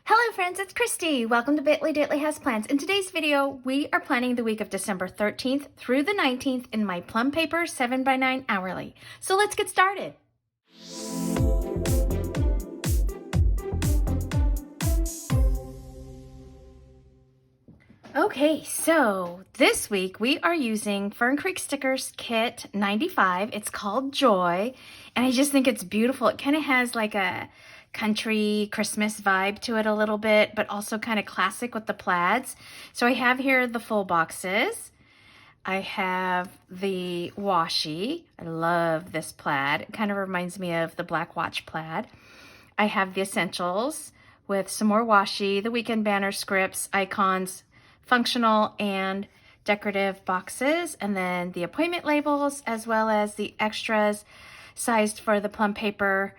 Hello friends, it's Christy. Welcome to Bitly Ditley Has Plans. In today's video, we are planning the week of December 13th through the 19th in my Plum paper 7x9 hourly. So let's get started. Okay, so this week we are using Fern Creek Stickers Kit 95. It's called Joy, and I just think it's beautiful. It kind of has like a country Christmas vibe to it a little bit, but also kind of classic with the plaids. So I have here the full boxes. I have the washi. I love this plaid. It kind of reminds me of the Black Watch plaid. I have the essentials with some more washi, the weekend banner scripts, icons, functional and decorative boxes, and then the appointment labels, as well as the extras sized for the Plum paper.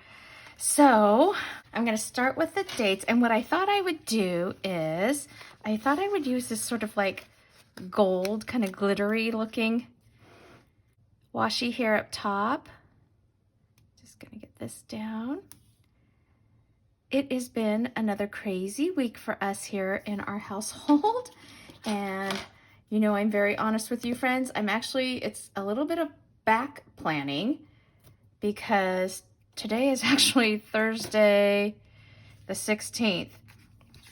So I'm going to start with the dates, and what I thought I would do is I thought I would use this sort of like gold, kind of glittery looking washi here up top. Just going to get this down. It has been another crazy week for us here in our household, and you know, I'm very honest with you friends. It's a little bit of back planning because today is actually Thursday the 16th.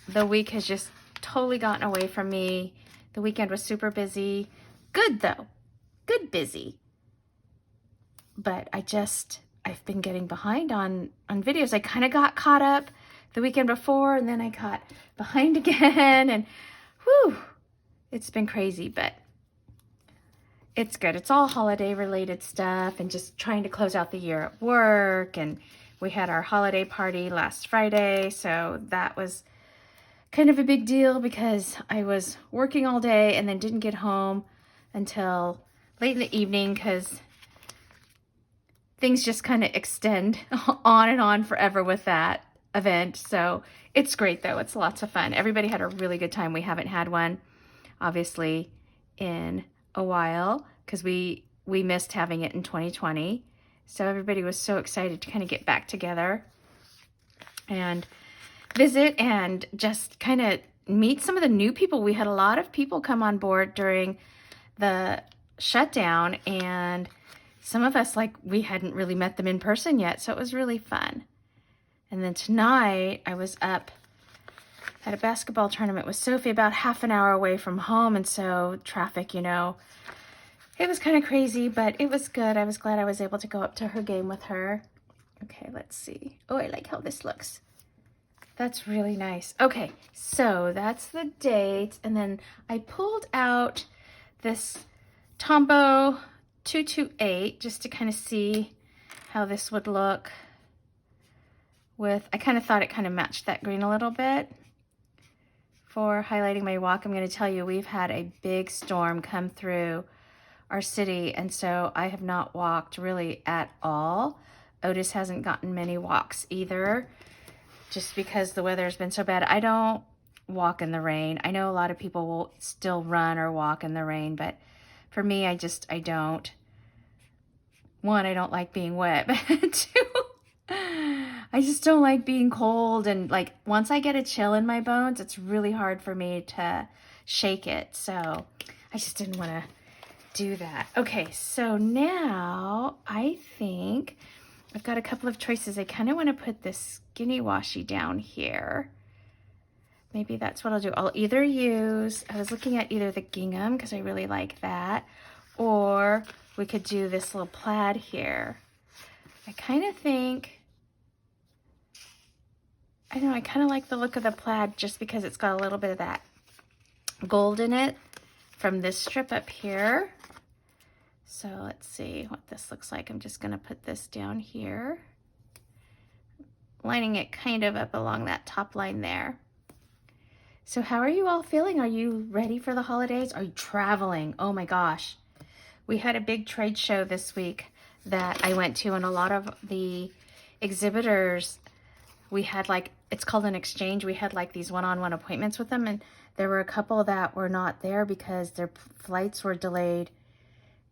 The week has just totally gotten away from me. The weekend was super busy. Good though, good busy. But I've been getting behind on videos. I kind of got caught up the weekend before, and then I got behind again, and whew, it's been crazy, but it's good. It's all holiday related stuff and just trying to close out the year at work. And we had our holiday party last Friday, so that was kind of a big deal because I was working all day and then didn't get home until late in the evening because things just kind of extend on and on forever with that event. So it's great though. It's lots of fun. Everybody had a really good time. We haven't had one, obviously, in a while because we missed having it in 2020. So everybody was so excited to kind of get back together and visit and just kind of meet some of the new people. We had a lot of people come on board during the shutdown, and some of us, like, we hadn't really met them in person yet, so it was really fun. And then tonight, I was up at a basketball tournament with Sophie about half an hour away from home, and so traffic, you know, it was kind of crazy, but it was good. I was glad I was able to go up to her game with her. Okay, let's see. Oh, I like how this looks. That's really nice. Okay, so that's the date, and then I pulled out this Tombow 228 just to kind of see how this would look with, I kind of thought it kind of matched that green a little bit for highlighting my walk. I'm going to tell you, we've had a big storm come through our city, and so I have not walked really at all. Otis hasn't gotten many walks either, just because the weather has been so bad. I don't walk in the rain. I know a lot of people will still run or walk in the rain, but for me, I don't. One, I don't like being wet, but two, I just don't like being cold. And like, once I get a chill in my bones, it's really hard for me to shake it. So I just didn't want to do that. Okay, so now I think I've got a couple of choices. I kind of want to put this skinny washi down here. Maybe that's what I'll do. I'll either use, I was looking at either the gingham because I really like that, or we could do this little plaid here. I kind of think, I know, I kind of like the look of the plaid just because it's got a little bit of that gold in it from this strip up here. So let's see what this looks like. I'm just going to put this down here, lining it kind of up along that top line there. So how are you all feeling? Are you ready for the holidays? Are you traveling? Oh my gosh. We had a big trade show this week that I went to, and a lot of the exhibitors, we had like, it's called an exchange. We had like these one-on-one appointments with them, and there were a couple that were not there because their flights were delayed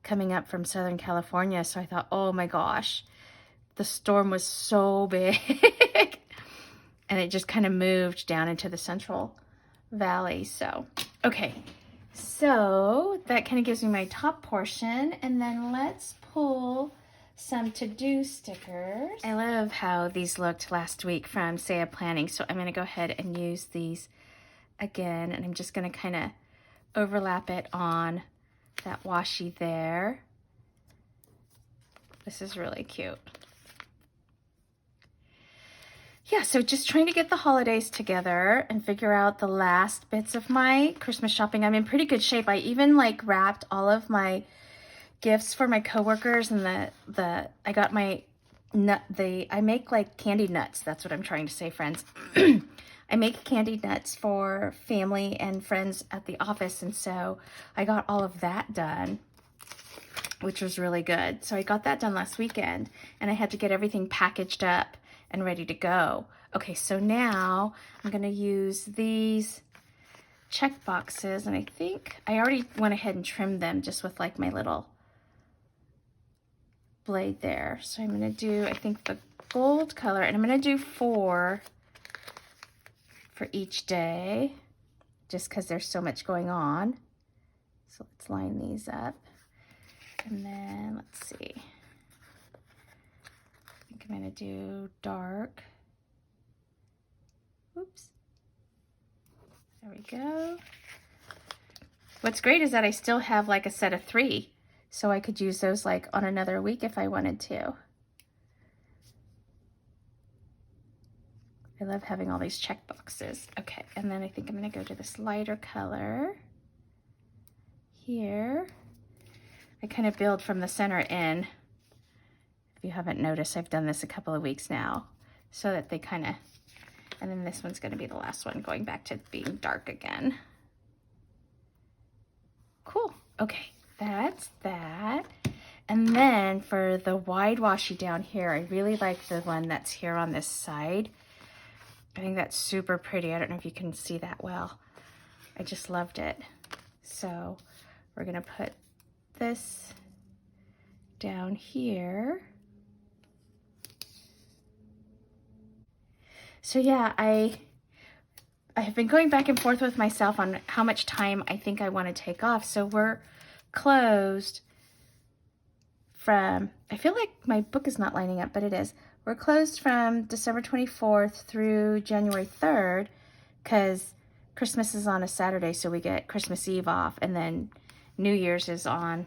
coming up from Southern California. So I thought, oh my gosh, the storm was so big. and it just kind of moved down into the Central Valley. So, okay. So that kind of gives me my top portion, and then let's pull some to-do stickers. I love how these looked last week from Saya Planning, so I'm going to go ahead and use these again, and I'm just going to kind of overlap it on that washi there. This is really cute. Yeah, so just trying to get the holidays together and figure out the last bits of my Christmas shopping. I'm in pretty good shape. I even like wrapped all of my gifts for my coworkers, and I got my I make like candied nuts. That's what I'm trying to say, friends. I make candied nuts for family and friends at the office, and so I got all of that done, which was really good. So I got that done last weekend, and I had to get everything packaged up and ready to go. Okay, so now I'm gonna use these check boxes, and I think I already went ahead and trimmed them just with like my little blade there. So I'm gonna do, I think, the gold color, and I'm gonna do 4 for each day, just because there's so much going on. So let's line these up, and then let's see. I think I'm gonna do dark. Oops. There we go. What's great is that I still have like a set of 3, so I could use those like on another week if I wanted to. I love having all these check boxes. Okay, and then I think I'm gonna go to this lighter color here. I kind of build from the center in. If you haven't noticed, I've done this a couple of weeks now, so that they kind of, and then this one's gonna be the last one, going back to being dark again. Cool, okay, that's that. And then for the wide washi down here, I really like the one that's here on this side. I think that's super pretty. I don't know if you can see that well. I just loved it. So we're gonna put this down here. So yeah, I have been going back and forth with myself on how much time I think I want to take off. So we're closed from, I feel like my book is not lining up, but it is. We're closed from December 24th through January 3rd, because Christmas is on a Saturday, so we get Christmas Eve off, and then New Year's is on,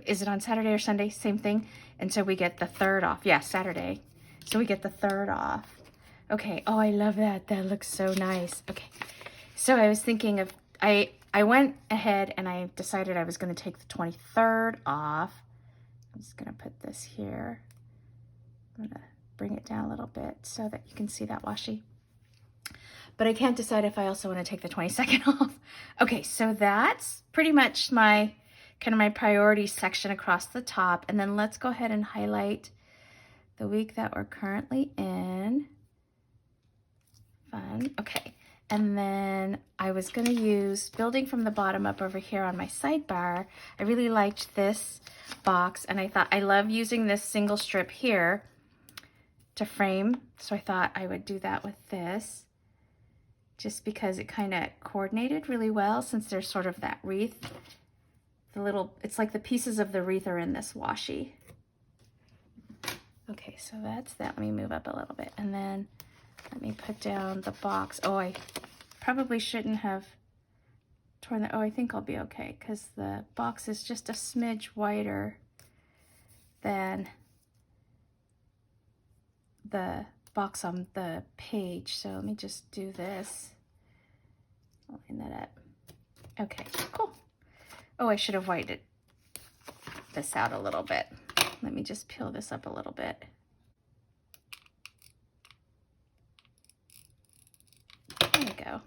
is it on Saturday or Sunday? Same thing. And so we get the 3rd off. Yeah, Saturday. So we get the 3rd off. Okay, oh, I love that. That looks so nice. Okay, so I was thinking of, I went ahead and I decided I was going to take the 23rd off. I'm just going to put this here. I'm going to bring it down a little bit so that you can see that washi. But I can't decide if I also want to take the 22nd off. Okay, so that's pretty much my kind of my priority section across the top. And then let's go ahead and highlight the week that we're currently in. Fun. Okay, and then I was going to use, building from the bottom up over here on my sidebar, I really liked this box, and I thought I love using this single strip here to frame, so I thought I would do that with this, just because it kind of coordinated really well, since there's sort of that wreath. The little, it's like the pieces of the wreath are in this washi. Okay, so that's that. Let me move up a little bit, and then let me put down the box. Oh, I probably shouldn't have torn the, oh, I think I'll be okay, because the box is just a smidge wider than the box on the page. So let me just do this. I'll line that up. Okay, cool. Oh, I should have whited this out a little bit. Let me just peel this up a little bit. There we go.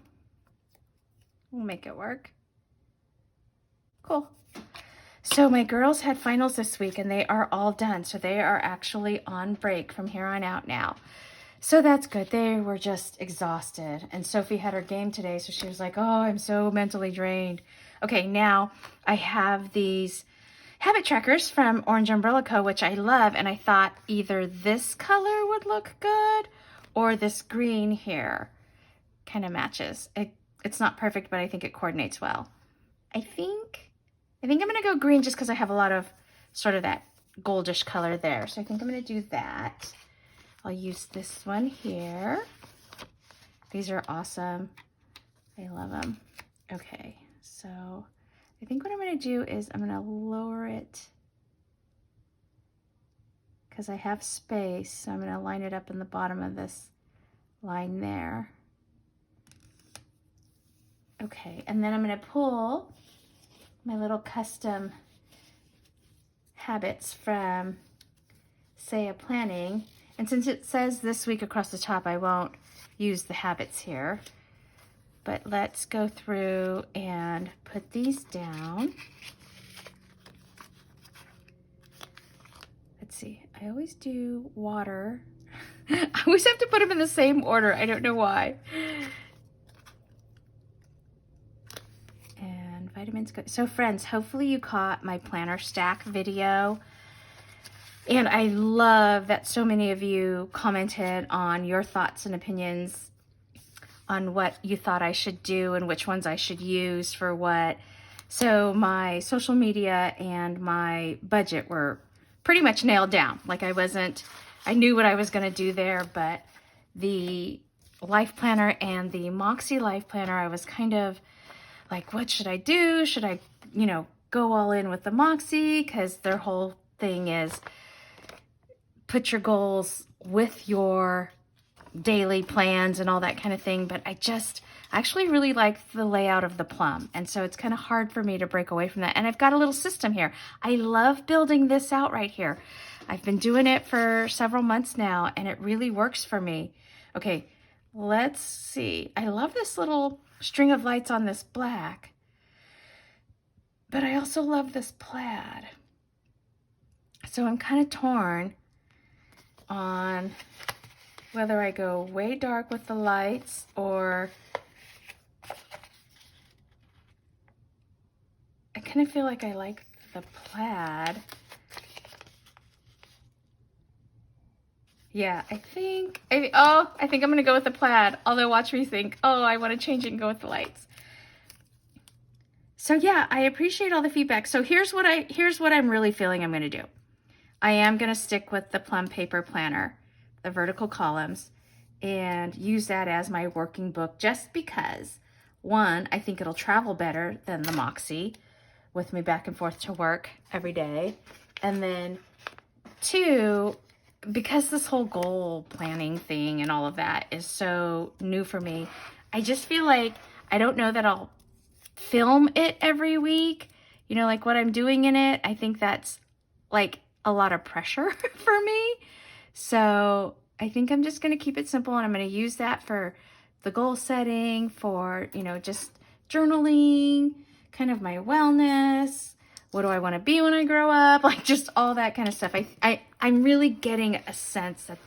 We'll make it work. Cool. So my girls had finals this week, and they are all done. So they are actually on break from here on out now. So that's good. They were just exhausted. And Sophie had her game today, so she was like, oh, I'm so mentally drained. Okay, now I have these habit trackers from Orange Umbrella Co., which I love, and I thought either this color would look good or this green here kind of matches. It's not perfect, but I think it coordinates well. I think I'm gonna go green just because I have a lot of sort of that goldish color there. So I think I'm gonna do that. I'll use this one here. These are awesome. I love them. Okay, so I think what I'm gonna do is I'm gonna lower it because I have space. So I'm gonna line it up in the bottom of this line there. Okay, and then I'm gonna pull my little custom habits from Saya Planning. And since it says this week across the top, I won't use the habits here. But let's go through and put these down. Let's see, I always do water. I always have to put them in the same order. I don't know why. And vitamins go. So friends, hopefully you caught my planner stack video. And I love that so many of you commented on your thoughts and opinions on what you thought I should do and which ones I should use for what. So my social media and my budget were pretty much nailed down. Like I knew what I was gonna do there, but the life planner and the Moxie life planner, I was kind of like, what should I do? Should I, go all in with the Moxie? Because their whole thing is put your goals with your daily plans and all that kind of thing. But I actually really like the layout of the Plum. And so it's kind of hard for me to break away from that. And I've got a little system here. I love building this out right here. I've been doing it for several months now and it really works for me. Okay, let's see. I love this little string of lights on this black, but I also love this plaid. So I'm kind of torn on whether I go way dark with the lights or I kind of feel like I like the plaid. Yeah, I think I'm gonna go with the plaid, although watch me think, oh, I want to change it and go with the lights. So yeah, I appreciate all the feedback. So here's what I'm really feeling I'm gonna do. I am gonna stick with the Plum paper planner, the vertical columns, and use that as my working book just because, one, I think it'll travel better than the Moxie with me back and forth to work every day. And then two, because this whole goal planning thing and all of that is so new for me, I just feel like I don't know that I'll film it every week, like what I'm doing in it. I think that's like a lot of pressure for me. So I think I'm just going to keep it simple and I'm going to use that for the goal setting, for, just journaling, kind of my wellness. What do I want to be when I grow up? Like just all that kind of stuff. I'm really getting a sense that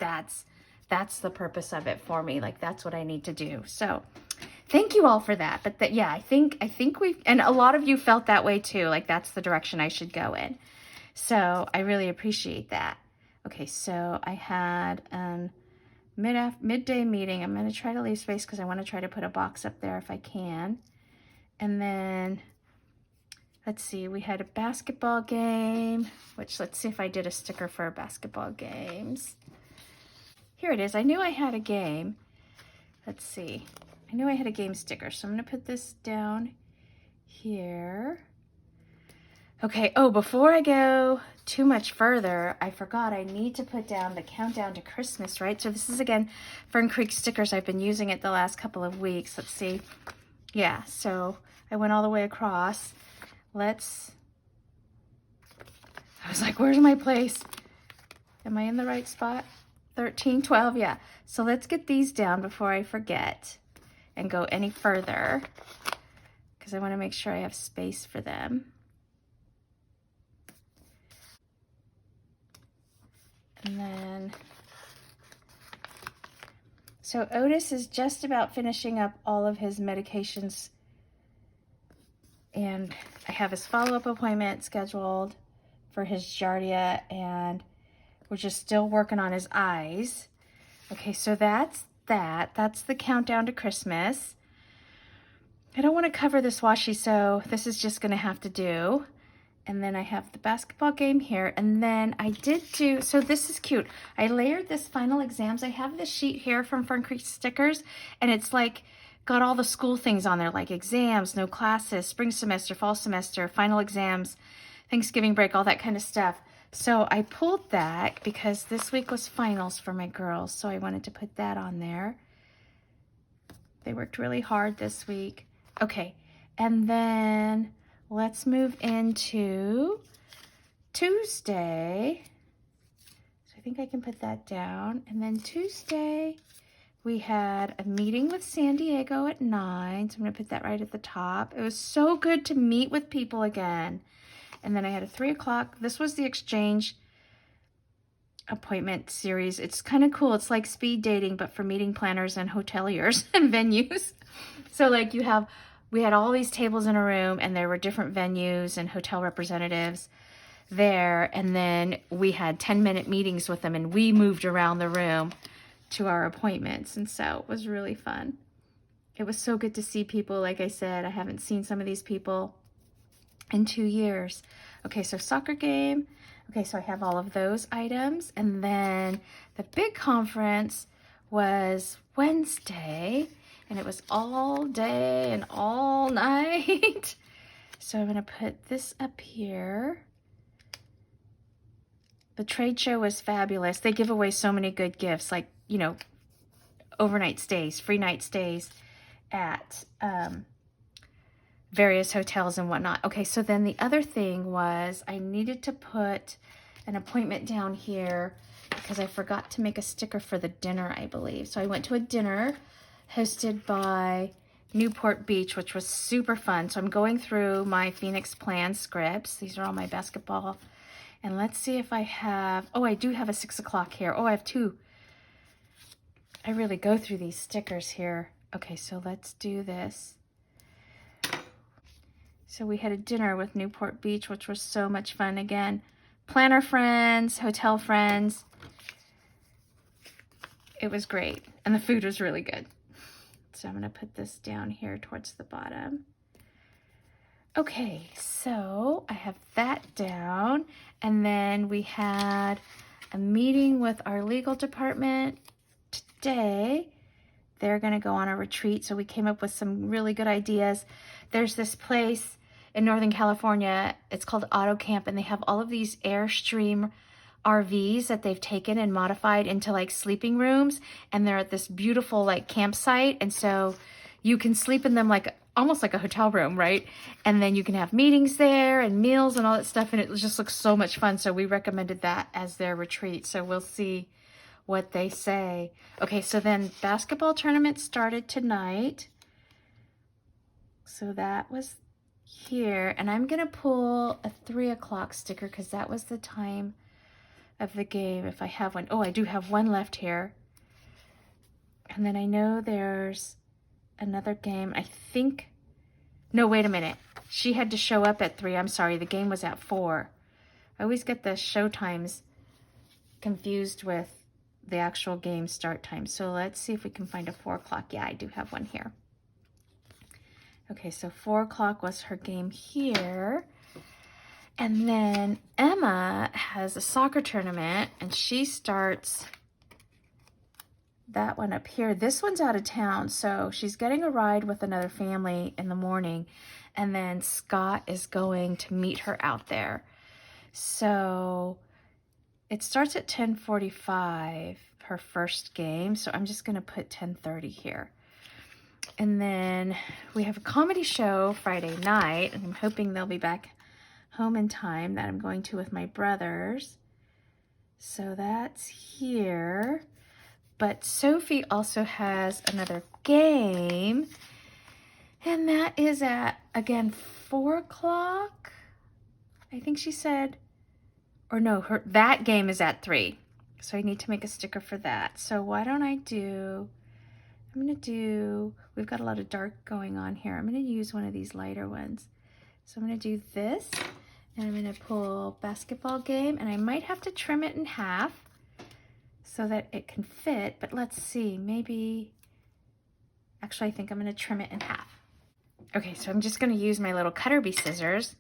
that's the purpose of it for me. Like that's what I need to do. So thank you all for that. But yeah, I think and a lot of you felt that way too. Like that's the direction I should go in. So I really appreciate that. Okay, so I had a midday meeting. I'm going to try to leave space because I want to try to put a box up there if I can. And then let's see, we had a basketball game, which let's see if I did a sticker for basketball games. Here it is. I knew I had a game. Let's see. I knew I had a game sticker, so I'm going to put this down here. Okay, before I go too much further, I forgot I need to put down the countdown to Christmas, right? So this is, again, Fern Creek Stickers. I've been using it the last couple of weeks. Let's see. Yeah, so I went all the way across. I was like, where's my place? Am I in the right spot? 13, 12, yeah. So let's get these down before I forget and go any further because I want to make sure I have space for them. And then, so Otis is just about finishing up all of his medications and I have his follow-up appointment scheduled for his Giardia and we're just still working on his eyes. Okay, so that's that. That's the countdown to Christmas. I don't want to cover this washi, so this is just going to have to do. And then I have the basketball game here. And then I did do, so this is cute. I layered this final exams. I have this sheet here from Fern Creek Stickers, and it's like got all the school things on there, like exams, no classes, spring semester, fall semester, final exams, Thanksgiving break, all that kind of stuff. So I pulled that because this week was finals for my girls, so I wanted to put that on there. They worked really hard this week. Okay, and then let's move into Tuesday. So I think I can put that down. And then Tuesday, we had a meeting with San Diego at 9. So I'm going to put that right at the top. It was so good to meet with people again. And then I had a 3 o'clock. This was the exchange appointment series. It's kind of cool. It's like speed dating, but for meeting planners and hoteliers and venues. So like we had all these tables in a room, and there were different venues and hotel representatives there. And then we had 10-minute meetings with them, and we moved around the room to our appointments. And so it was really fun. It was so good to see people. Like I said, I haven't seen some of these people in 2 years. Okay, so soccer game. Okay, so I have all of those items. And then the big conference was Wednesday, and it was all day and all night. So I'm going to put this up here. The trade show was fabulous. They give away so many good gifts, like, you know, overnight stays, free night stays at various hotels and whatnot. Okay, so then the other thing was I needed to put an appointment down here because I forgot to make a sticker for the dinner, I believe. So I went to a dinner hosted by Newport Beach, which was super fun. So I'm going through my Phoenix Plan scripts. These are all my basketball. And let's see if I have, oh, I do have a 6 o'clock here. Oh, I have 2. I really go through these stickers here. Okay, so let's do this. So we had a dinner with Newport Beach, which was so much fun. Again, planner friends, hotel friends. It was great. And the food was really good. So I'm going to put this down here towards the bottom. Okay, so I have that down. And then we had a meeting with our legal department today. They're going to go on a retreat. So we came up with some really good ideas. There's this place in Northern California. It's called Auto Camp, and they have all of these Airstream RVs that they've taken and modified into like sleeping rooms, and they're at this beautiful like campsite, and so you can sleep in them like almost like a hotel room, right? And then you can have meetings there and meals and all that stuff, and it just looks so much fun. So we recommended that as their retreat. So we'll see what they say. Okay, so then basketball tournament started tonight. So that was here, and I'm gonna pull a 3 o'clock sticker because that was the time of the game, if I have one. Oh, I do have one left here. And then I know there's another game. I think, no, wait a minute. She had to show up at 3. I'm sorry, the game was at 4. I always get the show times confused with the actual game start time. So let's see if we can find a 4 o'clock. Yeah, I do have one here. Okay, so 4 o'clock was her game here. And then Emma has a soccer tournament, and she starts that one up here. This one's out of town, so she's getting a ride with another family in the morning, and then Scott is going to meet her out there. So it starts at 10:45, her first game, so I'm just going to put 10:30 here. And then we have a comedy show Friday night, and I'm hoping they'll be back home in time, that I'm going to with my brothers. So that's here. But Sophie also has another game, and that is at, again, 4 o'clock. I think she said, or no, that game is at 3. So I need to make a sticker for that. So why don't I do, I'm going to do, we've got a lot of dark going on here. I'm going to use one of these lighter ones. So I'm going to do this, and I'm going to pull basketball game, and I might have to trim it in half. so that it can fit, but let's see, maybe, actually I think I'm gonna trim it in half. Okay, so I'm just gonna use my little cutter bee scissors.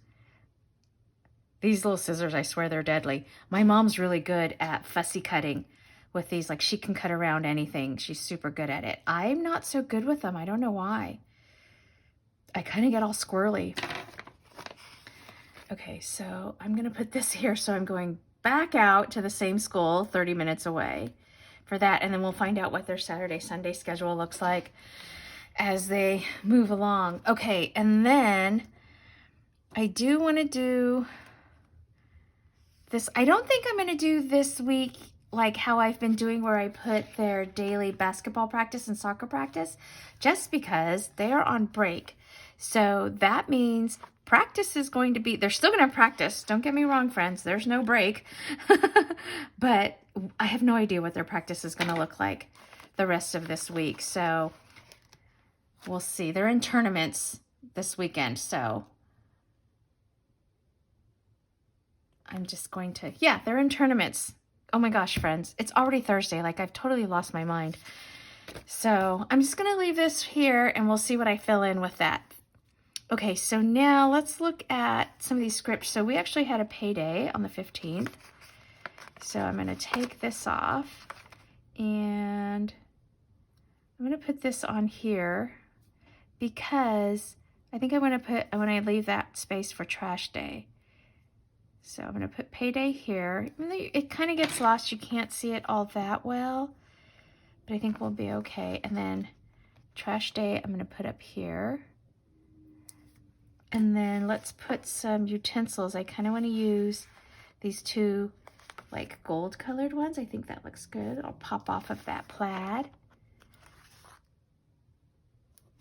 These little scissors, I swear they're deadly. My mom's really good at fussy cutting with these. Like, she can cut around anything. She's super good at it. I'm not so good with them. I don't know why. I kind of get all squirrely. Okay, so I'm gonna put this here. So I'm going back out to the same school 30 minutes away for that. And then we'll find out what their Saturday, Sunday schedule looks like as they move along. Okay, and then I do want to do this. I don't think I'm going to do this week like how I've been doing, where I put their daily basketball practice and soccer practice, just because they are on break. So that means practice is going to be, they're still going to practice. Don't get me wrong, friends. There's no break. But I have no idea what their practice is going to look like the rest of this week. So we'll see. They're in tournaments this weekend. So I'm just going to, yeah, they're in tournaments. Oh my gosh, friends, it's already Thursday. Like, I've totally lost my mind. So I'm just going to leave this here and we'll see what I fill in with that. Okay, so now let's look at some of these scripts. So we actually had a payday on the 15th. So I'm going to take this off and I'm going to put this on here because I think I want to leave that space for trash day. So I'm going to put payday here. It kind of gets lost. You can't see it all that well, but I think we'll be okay. And then trash day, I'm going to put up here. And then let's put some utensils. I kind of want to use these two like gold colored ones. I think that looks good. I'll pop off of that plaid.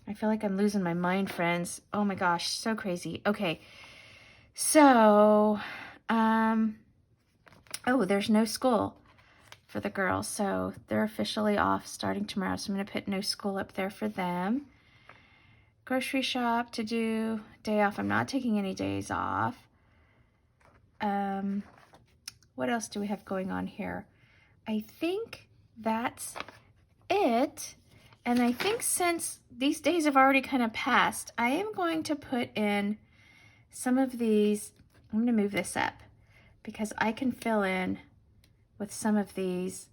I feel like I'm losing my mind, friends. Oh my gosh, so crazy. Okay, so oh, there's no school for the girls, so they're officially off starting tomorrow. So I'm going to put no school up there for them. Grocery shop to do, day off. I'm not taking any days off. What else do we have going on here? I think that's it. And I think since these days have already kind of passed, I am going to put in some of these. I'm going to move this up because I can fill in with some of these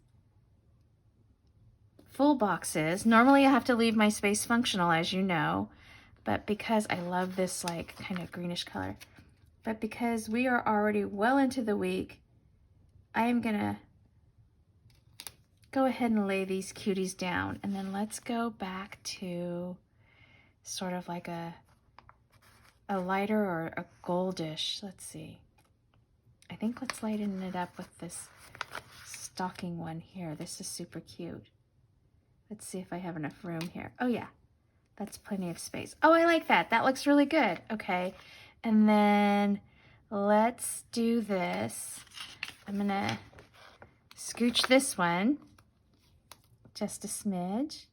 full boxes. Normally I have to leave my space functional, as you know, but because I love this like kind of greenish color, but because we are already well into the week, I am going to go ahead and lay these cuties down. And then let's go back to sort of like a lighter or a goldish. Let's see. I think let's lighten it up with this stocking one here. This is super cute. Let's see if I have enough room here. Oh yeah, that's plenty of space. Oh, I like that. That looks really good. Okay. And then let's do this. I'm gonna scooch this one just a smidge.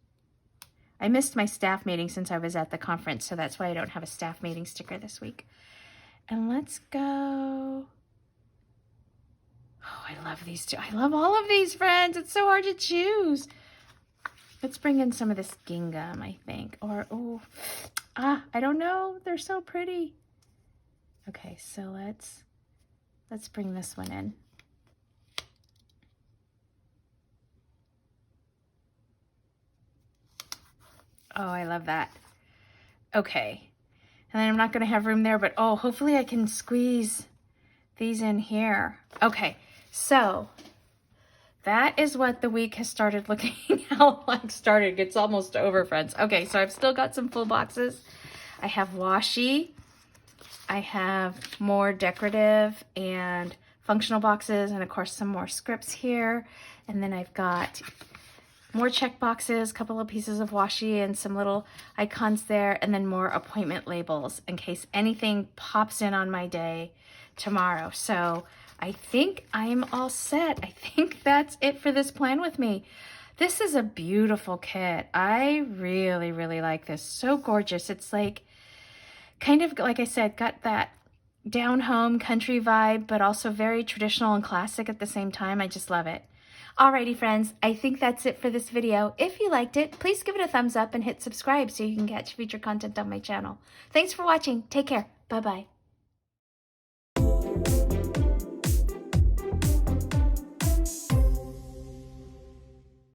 I missed my staff meeting since I was at the conference, so that's why I don't have a staff meeting sticker this week. And let's go. Oh, I love these two. I love all of these, friends. It's so hard to choose. Let's bring in some of this gingham, I think. Or, oh, I don't know. They're so pretty. Okay, so let's bring this one in. Oh, I love that. Okay. And then I'm not going to have room there, but oh, hopefully I can squeeze these in here. Okay, so that is what the week has started looking how like started. It's almost over, friends. Okay, so I've still got some full boxes. I have washi. I have more decorative and functional boxes, and of course some more scripts here. And then I've got more check boxes, a couple of pieces of washi and some little icons there, and then more appointment labels in case anything pops in on my day tomorrow. So I think I'm all set. I think that's it for this Plan With Me. This is a beautiful kit. I really, really like this. So gorgeous. It's like, kind of, like I said, got that down home country vibe, but also very traditional and classic at the same time. I just love it. Alrighty friends, I think that's it for this video. If you liked it, please give it a thumbs up and hit subscribe so you can catch future content on my channel. Thanks for watching. Take care. Bye-bye.